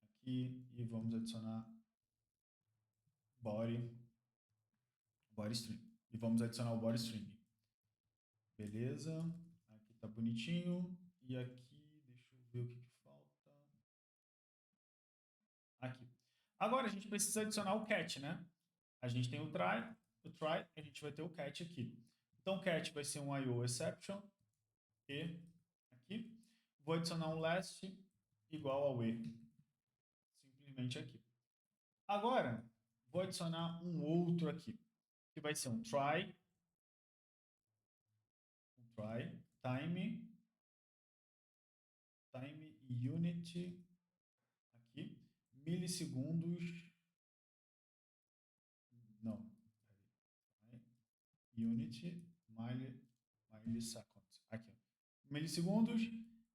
Speaker 1: aqui e vamos adicionar body string. E vamos adicionar o body string. Beleza? Aqui tá bonitinho. E aqui, deixa eu ver o que falta. Aqui. Agora a gente precisa adicionar o catch, né? A gente tem o try, a gente vai ter o catch aqui. Então, o catch vai ser um IO exception e aqui. Vou adicionar um last igual ao e. Simplesmente aqui. Agora, vou adicionar um outro aqui, que vai ser um try time unit aqui, milissegundos, não, unit milliseconds, aqui, milissegundos,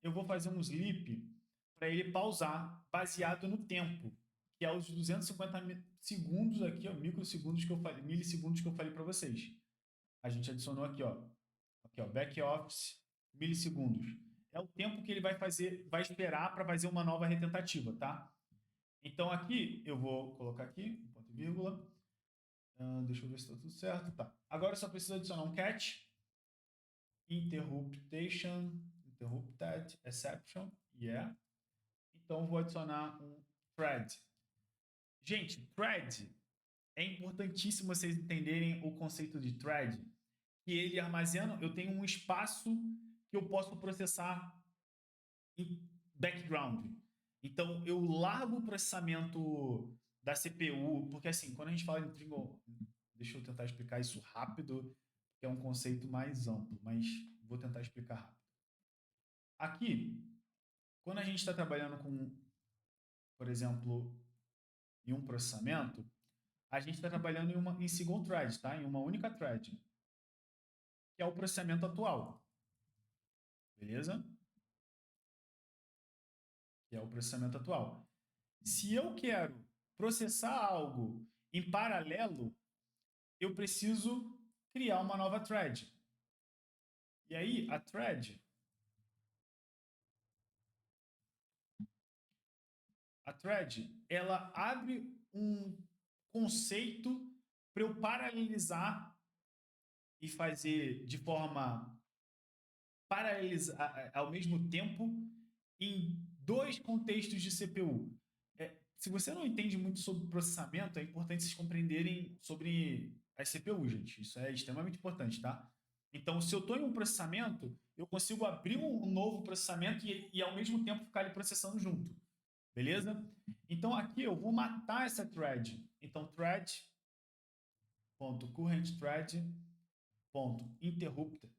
Speaker 1: eu vou fazer um sleep para ele pausar baseado no tempo, que é os 250 segundos aqui, ó, microsegundos que eu falei, milissegundos que eu falei para vocês. A gente adicionou aqui, ó, back office, milissegundos. É o tempo que ele vai fazer, vai esperar para fazer uma nova retentativa, tá? Então aqui eu vou colocar aqui, ponto e vírgula. Deixa eu ver se está tudo certo. Tá. Agora eu só preciso adicionar um catch, interrupted exception, yeah. Então vou adicionar um thread. Gente, thread é importantíssimo vocês entenderem o conceito de thread, que ele armazena, eu tenho um espaço que eu posso processar em background. Então, eu largo o processamento da CPU, porque assim, quando a gente fala em Tringle, deixa eu tentar explicar isso rápido, que é um conceito mais amplo, mas vou tentar explicar rápido. Aqui, quando a gente está trabalhando com, por exemplo, em um processamento, a gente está trabalhando em single thread, tá? Em uma única thread, que é o processamento atual. Beleza? Que é o processamento atual. Se eu quero processar algo em paralelo, eu preciso criar uma nova thread. E aí, a thread ela abre um conceito para eu paralelizar e fazer de forma paralelizar ao mesmo tempo em dois contextos de CPU. Se você não entende muito sobre processamento, é importante vocês compreenderem sobre as CPUs, gente. Isso é extremamente importante, tá? Então, se eu estou em um processamento, eu consigo abrir um novo processamento e ao mesmo tempo ficar ali processando junto. Beleza? Então, aqui eu vou matar essa thread. Então, thread.currentThread.interrupted.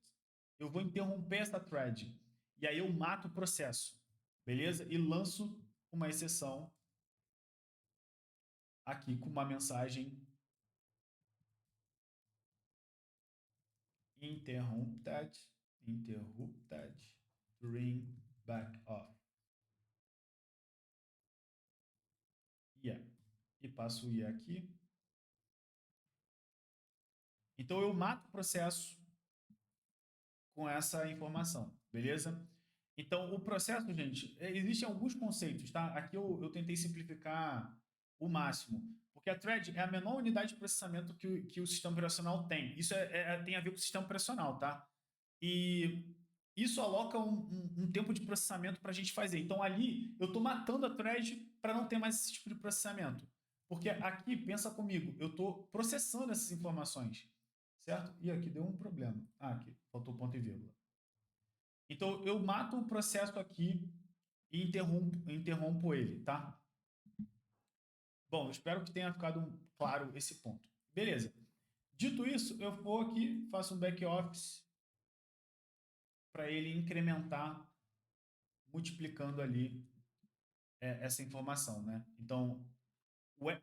Speaker 1: Eu vou interromper essa thread. E aí eu mato o processo. Beleza? E lanço uma exceção aqui com uma mensagem interrupted bring back off. Yeah. E passo o yeah aqui. Então, eu mato o processo com essa informação, beleza? Então, o processo, gente, existem alguns conceitos, tá? Aqui eu tentei simplificar o máximo, porque a thread é a menor unidade de processamento que o sistema operacional tem. Isso tem a ver com o sistema operacional, tá? E isso aloca um tempo de processamento para a gente fazer. Então, ali, eu estou matando a thread para não ter mais esse tipo de processamento. Porque aqui, pensa comigo, eu estou processando essas informações, certo? E aqui deu um problema. Ah, aqui, faltou ponto e vírgula. Então, eu mato o processo aqui e interrompo ele, tá? Bom, espero que tenha ficado claro esse ponto. Beleza. Dito isso, eu vou aqui, faço um back-office para ele incrementar, multiplicando ali essa informação, né? Então,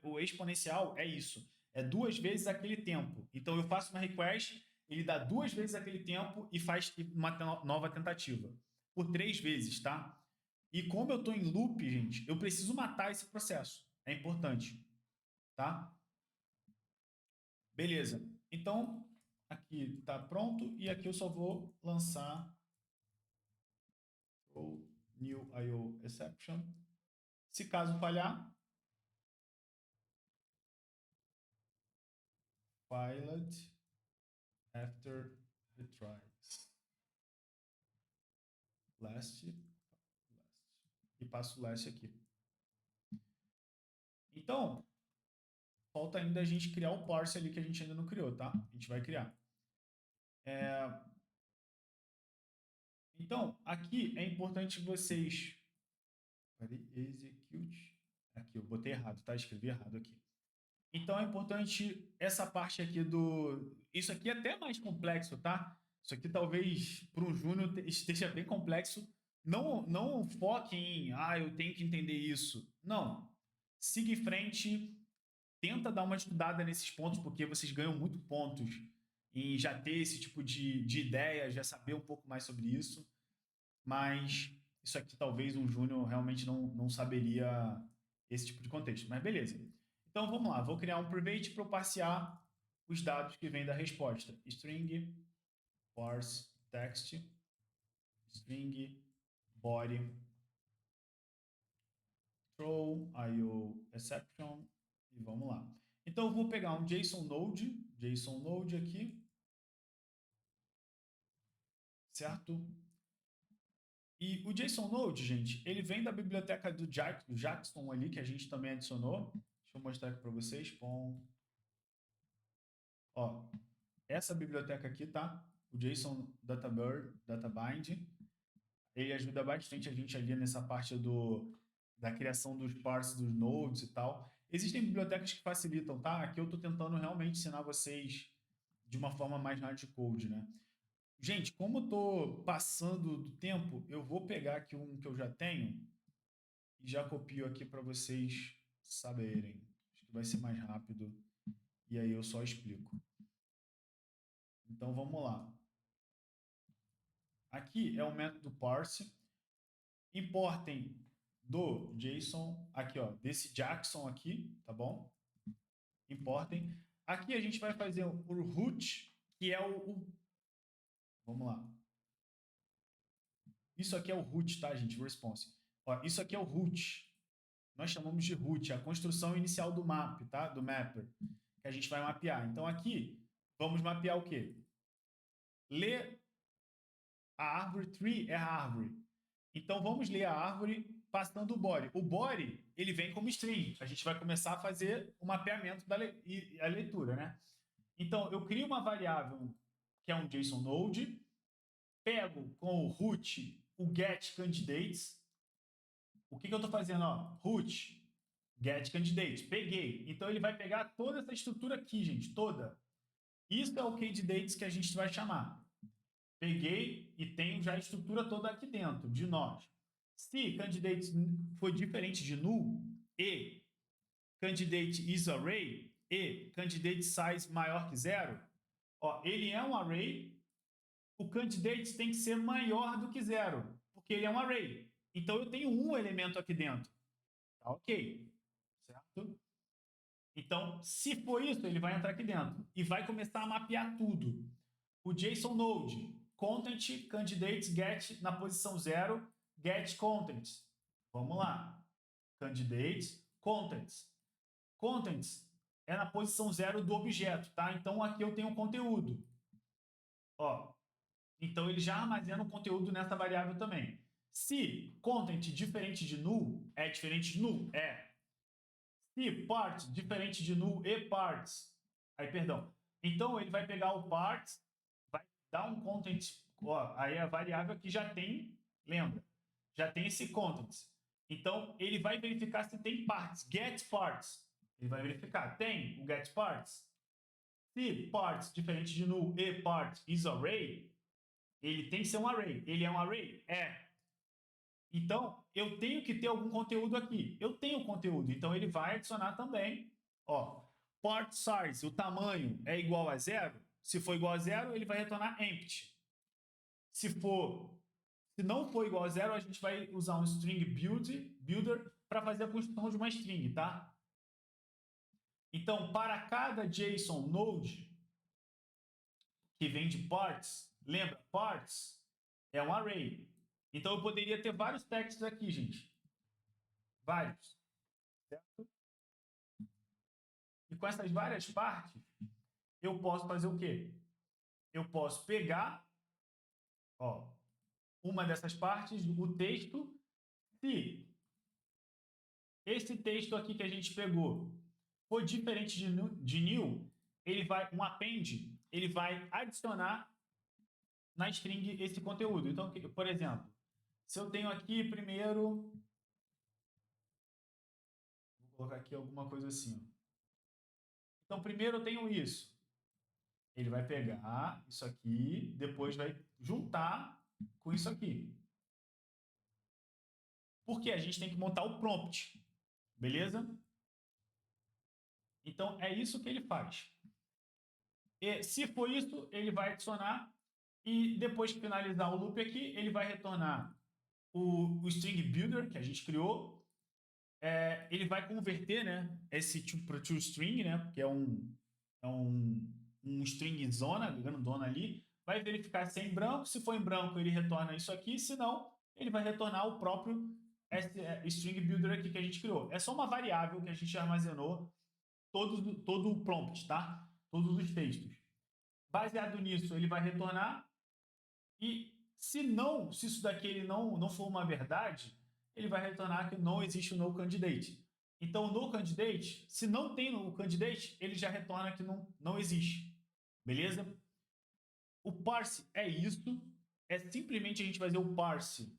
Speaker 1: o exponencial é isso. É 2 vezes aquele tempo. Então, eu faço uma request, ele dá 2 vezes aquele tempo e faz uma nova tentativa. Por 3 vezes, tá? E como eu estou em loop, gente, eu preciso matar esse processo. É importante, tá? Beleza. Então, aqui está pronto e aqui eu só vou lançar o new IO exception. Se caso falhar, failed after retries. Last, e passo o last aqui. Então, falta ainda a gente criar o parse ali que a gente ainda não criou, tá? A gente vai criar. Então, aqui é importante vocês... Execute. Aqui, eu botei errado, tá? Escrevi errado aqui. Então, é importante essa parte aqui do... Isso aqui é até mais complexo, tá? Isso aqui talvez para um júnior esteja bem complexo. Não foque em, eu tenho que entender isso. Não. Siga em frente, tenta dar uma estudada nesses pontos, porque vocês ganham muito pontos em já ter esse tipo de ideia, já saber um pouco mais sobre isso. Mas isso aqui talvez um júnior realmente não saberia esse tipo de contexto. Mas beleza. Então vamos lá, vou criar um private para eu passear os dados que vêm da resposta. String parse text, string body throw IO exception e vamos lá. Então eu vou pegar um JSON Node aqui, certo? E o JSON Node, gente, ele vem da biblioteca do Jackson ali, que a gente também adicionou. Deixa eu mostrar aqui para vocês. Ó, essa biblioteca aqui, tá? O JSON Databind. Ele ajuda bastante a gente ali nessa parte da criação dos parses dos nodes e tal. Existem bibliotecas que facilitam, tá? Aqui eu estou tentando realmente ensinar vocês de uma forma mais hardcode, né? Gente, como eu estou passando do tempo, eu vou pegar aqui um que eu já tenho e já copio aqui para vocês saberem. Acho que vai ser mais rápido e aí eu só explico. Então vamos lá. Aqui é o método parse. Importem do JSON, aqui ó, desse Jackson aqui, tá bom? Importem. Aqui a gente vai fazer o root, que é vamos lá. Isso aqui é o root, tá, gente? Response. Ó, isso aqui é o root. Nós chamamos de root, a construção inicial do map, tá? Do mapper, que a gente vai mapear. Então aqui, vamos mapear o quê? Ler a árvore, tree é a árvore. Então vamos ler a árvore passando o body. O body, ele vem como string. A gente vai começar a fazer o mapeamento e a leitura, né? Então eu crio uma variável que é um JSON Node, pego com o root o get candidates. O que eu estou fazendo? Ó, root get candidates. Peguei. Então ele vai pegar toda essa estrutura aqui, gente, toda. Isso é o candidates que a gente vai chamar. Peguei e tenho já a estrutura toda aqui dentro de nós. Se candidate for diferente de null e candidate is array e candidate size maior que 0, ó, ele é um array, o candidate tem que ser maior do que 0, porque ele é um array. Então eu tenho um elemento aqui dentro. Tá ok. Certo? Então, se for isso, ele vai entrar aqui dentro e vai começar a mapear tudo. O JSON Node, Content Candidates Get na posição 0, Get Contents. Vamos lá. Candidates, Contents. Contents é na posição 0 do objeto, tá? Então, aqui eu tenho conteúdo. Ó, então, ele já armazena o conteúdo nessa variável também. Se content diferente de null, é diferente de null? É. Se parts diferente de null e parts, aí, perdão. Então, ele vai pegar o parts, vai dar um content, ó, aí a variável aqui já tem, lembra? Já tem esse content. Então, ele vai verificar se tem parts, get parts. Ele vai verificar, tem o get parts? Se parts diferente de null e parts is array, ele tem que ser um array. Ele é um array? É. Então, eu tenho que ter algum conteúdo aqui. Eu tenho conteúdo, então ele vai adicionar também. Ó, part size, o tamanho é igual a 0. Se for igual a 0, ele vai retornar empty. Se não for igual a 0, a gente vai usar um string builder para fazer a construção de uma string, tá? Então, para cada JSON node que vem de parts, lembra, parts é um array. Então, eu poderia ter vários textos aqui, gente. Vários. Certo? E com essas várias partes, eu posso fazer o quê? Eu posso pegar, ó, uma dessas partes, o texto, se esse texto aqui que a gente pegou for diferente de new, ele vai, um append, ele vai adicionar na string esse conteúdo. Então, por exemplo, se eu tenho aqui primeiro, vou colocar aqui alguma coisa assim. Então, primeiro eu tenho isso. Ele vai pegar isso aqui, depois vai juntar com isso aqui. Porque a gente tem que montar o prompt, beleza? Então, é isso que ele faz. E, se for isso, ele vai adicionar e depois que finalizar o loop aqui, ele vai retornar o string builder que a gente criou. Ele vai converter, né, esse para toString, né, que é um string zona, grandona ali, vai verificar se é em branco, se for em branco ele retorna isso aqui, se não, ele vai retornar o próprio string builder aqui que a gente criou. É só uma variável que a gente armazenou todo o prompt, tá? Todos os textos. Baseado nisso, ele vai retornar e se isso daqui ele não for uma verdade, ele vai retornar que não existe o no candidate. Então, o no candidate, se não tem no candidate, ele já retorna que não existe. Beleza? O parse é isso. É simplesmente a gente fazer o parse.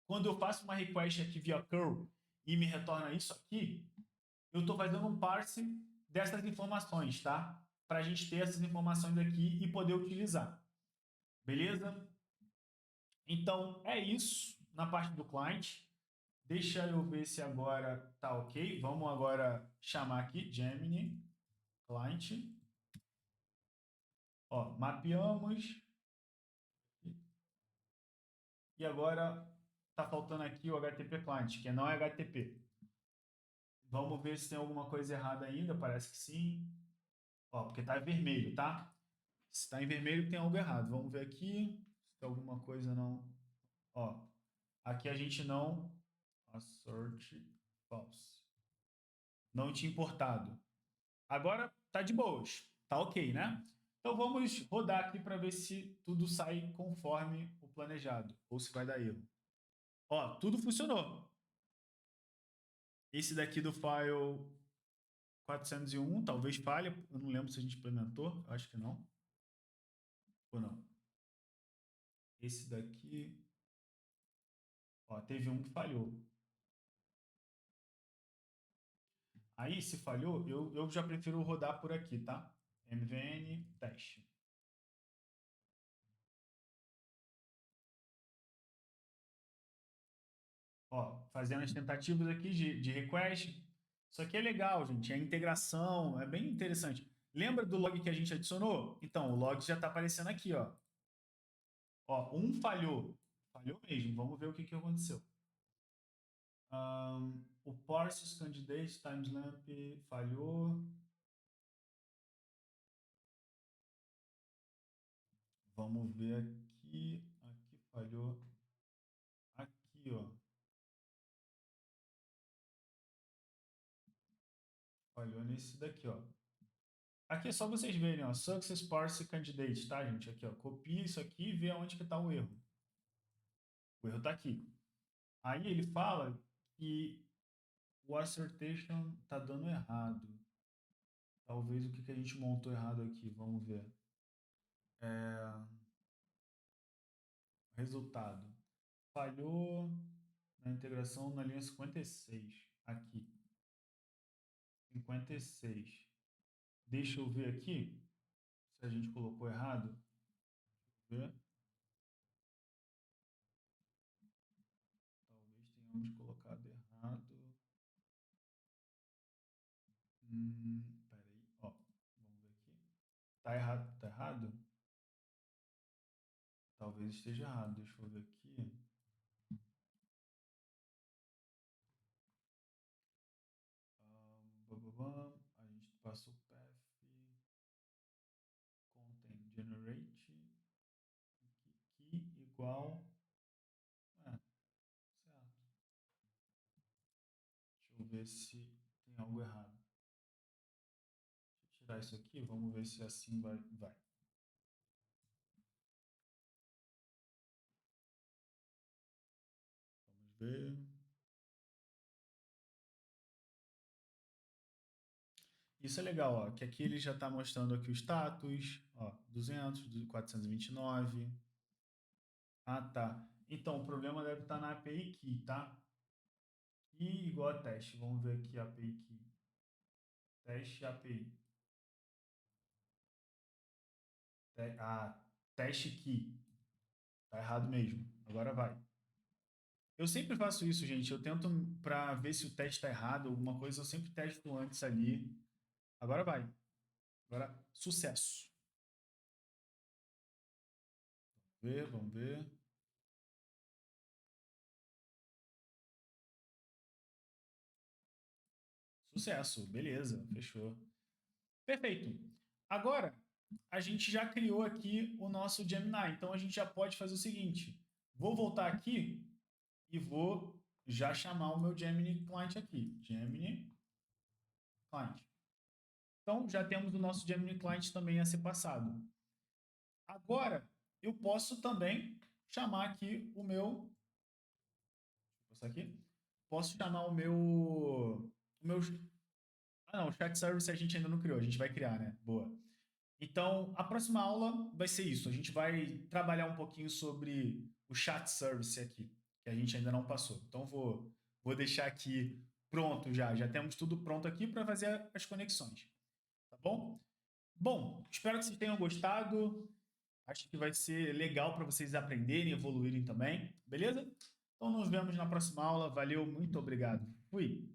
Speaker 1: Quando eu faço uma request aqui via curl e me retorna isso aqui, eu estou fazendo um parse dessas informações, tá? Para a gente ter essas informações aqui e poder utilizar. Beleza? Então, é isso na parte do client. Deixa eu ver se agora tá ok. Vamos agora chamar aqui Gemini Client. Ó, mapeamos. E agora tá faltando aqui o HTTP Client, que não é HTTP. Vamos ver se tem alguma coisa errada ainda. Parece que sim. Ó, porque tá vermelho, tá? Se tá em vermelho, tem algo errado. Vamos ver aqui se tem alguma coisa não. Ó, aqui a gente não. Assert false. Não tinha importado. Agora tá de boas. Tá ok, né? Então vamos rodar aqui para ver se tudo sai conforme o planejado. Ou se vai dar erro. Ó, tudo funcionou. Esse daqui do file 401 talvez falhe. Eu não lembro se a gente implementou. Acho que não. Ou não? Esse daqui. Ó, teve um que falhou. Aí, se falhou, eu já prefiro rodar por aqui, tá? MVN teste. Ó, fazendo as tentativas aqui de request. Isso aqui é legal, gente. É integração, é bem interessante. Lembra do log que a gente adicionou? Então, o log já está aparecendo aqui, ó. Ó, um falhou. Falhou mesmo. Vamos ver o que aconteceu. o parse candidate timestamp falhou. Vamos ver aqui. Aqui falhou. Aqui, ó. Falhou nesse daqui, ó. Aqui é só vocês verem, ó. Success parse candidate, tá, gente? Aqui, ó. Copia isso aqui e vê onde que tá o erro. O erro tá aqui. Aí ele fala que o assertion tá dando errado. Talvez o que a gente montou errado aqui. Vamos ver. Resultado. Falhou na integração na linha 56. Aqui. 56. Deixa eu ver aqui se a gente colocou errado. Deixa eu ver. Talvez tenhamos colocado errado. Peraí. Ó, vamos ver aqui. Tá errado? Tá errado? Talvez esteja errado. Deixa eu ver aqui. A gente passa o path content generate key igual. Certo. Deixa eu ver se tem algo errado. Deixa eu tirar isso aqui. Vamos ver se assim vai. Vamos ver. Isso é legal, ó, que aqui ele já está mostrando aqui o status, ó, 200, 429. Ah, tá. Então, o problema deve estar na API Key, tá? E igual a teste. Vamos ver aqui a API Key. Teste API. Teste Key. Tá errado mesmo. Agora vai. Eu sempre faço isso, gente. Eu tento, para ver se o teste está errado, alguma coisa, eu sempre testo antes ali. Agora vai. Agora, sucesso. Vamos ver. Sucesso, beleza, fechou. Perfeito. Agora, a gente já criou aqui o nosso Gemini, então a gente já pode fazer o seguinte. Vou voltar aqui e vou já chamar o meu Gemini Client aqui. Gemini Client. Então, já temos o nosso Gemini Client também a ser passado. Agora, eu posso também chamar aqui o meu... Deixa eu passar aqui. Posso chamar o meu... Ah, não, o Chat Service a gente ainda não criou, a gente vai criar, né? Boa. Então, a próxima aula vai ser isso. A gente vai trabalhar um pouquinho sobre o Chat Service aqui, que a gente ainda não passou. Então, vou deixar aqui pronto já. Já temos tudo pronto aqui para fazer as conexões. Tá bom? Bom, espero que vocês tenham gostado. Acho que vai ser legal para vocês aprenderem, evoluírem também. Beleza? Então, nos vemos na próxima aula. Valeu, muito obrigado. Fui!